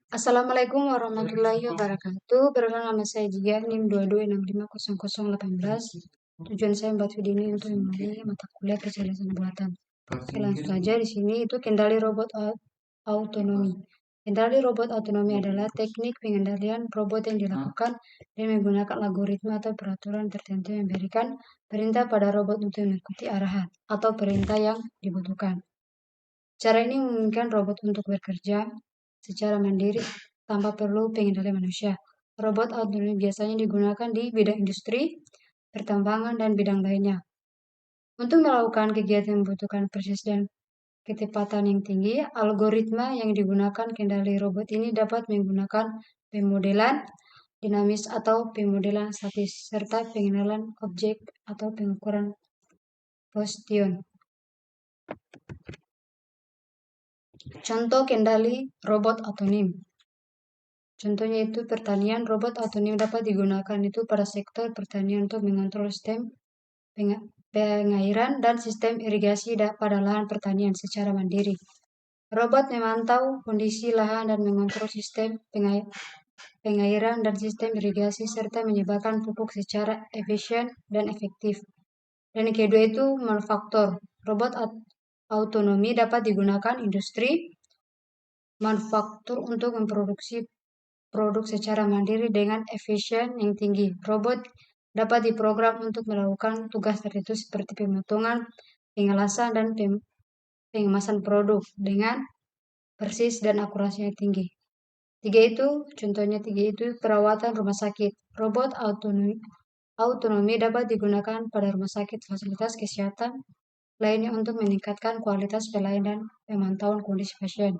Assalamualaikum warahmatullahi wabarakatuh. Perkenalkan nama saya Jia, NIM 22650018. Tujuan saya membuat video ini untuk memulai mata kuliah kecerdasan buatan. Oke, langsung saja di sini itu kendali robot autonomi. Kendali robot autonomi adalah teknik pengendalian robot yang dilakukan dengan menggunakan algoritma atau peraturan tertentu yang memberikan perintah pada robot untuk mengikuti arahan atau perintah yang dibutuhkan. Cara ini memungkinkan robot untuk bekerja secara mandiri tanpa perlu pengendalian manusia. Robot autonomi biasanya digunakan di bidang industri, pertambangan, dan bidang lainnya. Untuk melakukan kegiatan yang membutuhkan presis dan ketepatan yang tinggi, algoritma yang digunakan kendali robot ini dapat menggunakan pemodelan dinamis atau pemodelan statis, serta pengenalan objek atau pengukuran position. Contoh kendali robot otonom. Contohnya itu pertanian, robot otonom dapat digunakan itu pada sektor pertanian untuk mengontrol sistem pengairan dan sistem irigasi pada lahan pertanian secara mandiri. Robot memantau kondisi lahan dan mengontrol sistem pengairan dan sistem irigasi serta menyebarkan pupuk secara efisien dan efektif. Dan yang kedua itu manufaktur. Robot autonomi dapat digunakan industri manufaktur untuk memproduksi produk secara mandiri dengan efisien yang tinggi. Robot dapat diprogram untuk melakukan tugas tertentu seperti pemotongan, pengelasan, dan pengemasan produk dengan persis dan akurasi yang tinggi. Contohnya tiga itu perawatan rumah sakit. Robot autonomi dapat digunakan pada rumah sakit fasilitas kesehatan lainnya untuk meningkatkan kualitas pelayanan dan pemantauan kondisi pasien.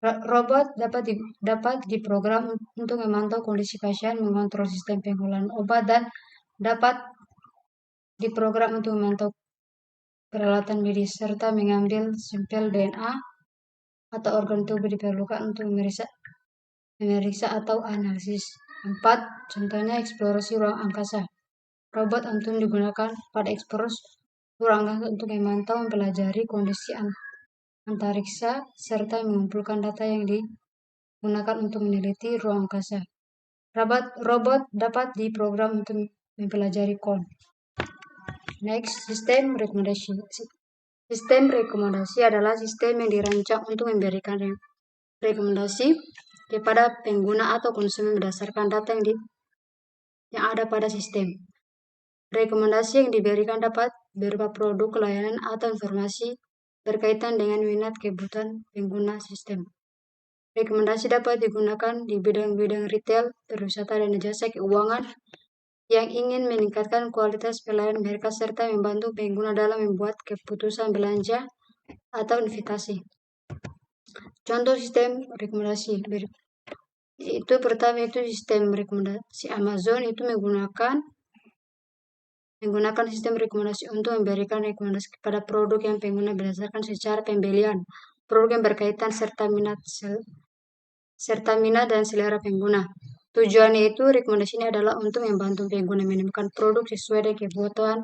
Robot dapat diprogram untuk memantau kondisi pasien, mengontrol sistem pengolahan obat, dan dapat diprogram untuk memantau peralatan medis serta mengambil sampel DNA atau organ tubuh diperlukan untuk memeriksa atau analisis. 4. Contohnya eksplorasi ruang angkasa. Robot autonom digunakan pada eksplorasi ruang angkasa untuk memantau, mempelajari kondisi antariksa serta mengumpulkan data yang digunakan untuk meneliti ruang angkasa. Robot dapat diprogram untuk mempelajari kon. Next, sistem rekomendasi. Sistem rekomendasi adalah sistem yang dirancang untuk memberikan rekomendasi kepada pengguna atau konsumen berdasarkan data yang ada pada sistem. Rekomendasi yang diberikan dapat berupa produk, layanan, atau informasi berkaitan dengan minat kebutuhan pengguna sistem. Rekomendasi dapat digunakan di bidang-bidang retail, pariwisata, dan jasa keuangan yang ingin meningkatkan kualitas pelayanan mereka serta membantu pengguna dalam membuat keputusan belanja atau investasi. Contoh sistem rekomendasi. Itu pertama itu sistem rekomendasi Amazon itu menggunakan sistem rekomendasi untuk memberikan rekomendasi kepada produk yang pengguna berdasarkan secara pembelian, produk yang berkaitan serta minat dan selera pengguna. Tujuannya itu rekomendasi ini adalah untuk membantu pengguna menemukan produk sesuai dengan kebutuhan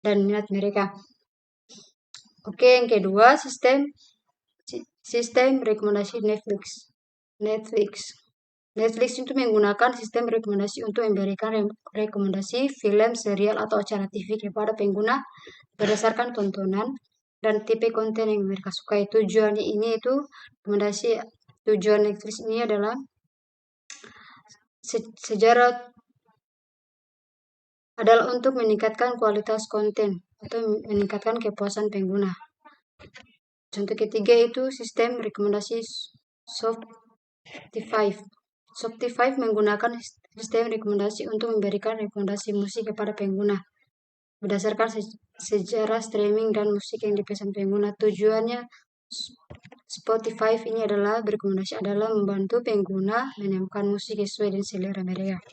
dan minat mereka. Oke, yang kedua sistem rekomendasi Netflix itu menggunakan sistem rekomendasi untuk memberikan rekomendasi film, serial, atau acara TV kepada pengguna berdasarkan tontonan dan tipe konten yang mereka sukai. Tujuan Netflix ini adalah adalah untuk meningkatkan kualitas konten atau meningkatkan kepuasan pengguna. Contoh ketiga itu sistem rekomendasi Spotify menggunakan sistem rekomendasi untuk memberikan rekomendasi musik kepada pengguna berdasarkan sejarah streaming dan musik yang dipesan pengguna. Tujuannya Spotify ini adalah berekomendasi adalah membantu pengguna menemukan musik sesuai dengan selera mereka.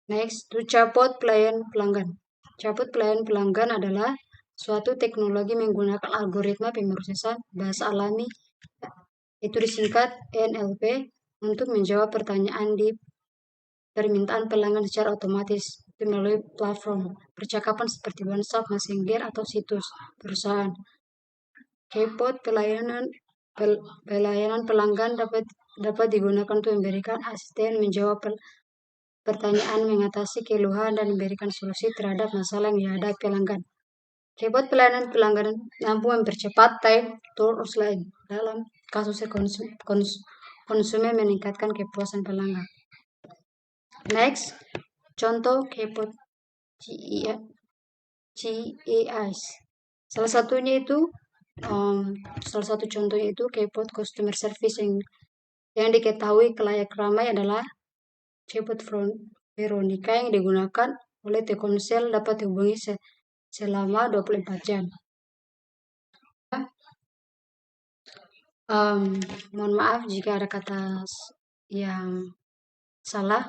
Next, chatbot pelayan pelanggan. Chatbot pelayan pelanggan adalah suatu teknologi menggunakan algoritma pemrosesan bahasa alami, itu disingkat NLP, untuk menjawab pertanyaan di permintaan pelanggan secara otomatis melalui platform percakapan seperti WhatsApp, Messenger, atau situs perusahaan. Chatbot Pelayanan pelanggan dapat digunakan untuk memberikan asisten, menjawab pertanyaan, mengatasi keluhan, dan memberikan solusi terhadap masalah yang dihadapi pelanggan. Buat pelayanan pelanggan mampu mempercepat time to lain dalam kasus konsumen meningkatkan kepuasan pelanggan. Next, contoh chatbot GAIs. Salah satu contohnya itu chatbot customer service yang diketahui kelayak ramai adalah chatbot Veronica yang digunakan oleh Telkomsel dapat dihubungi selama 24 jam. Mohon maaf jika ada kata yang salah,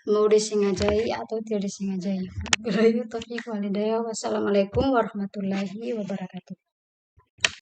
mau disengajai atau tidak disengajai. Wassalamualaikum warahmatullahi wabarakatuh.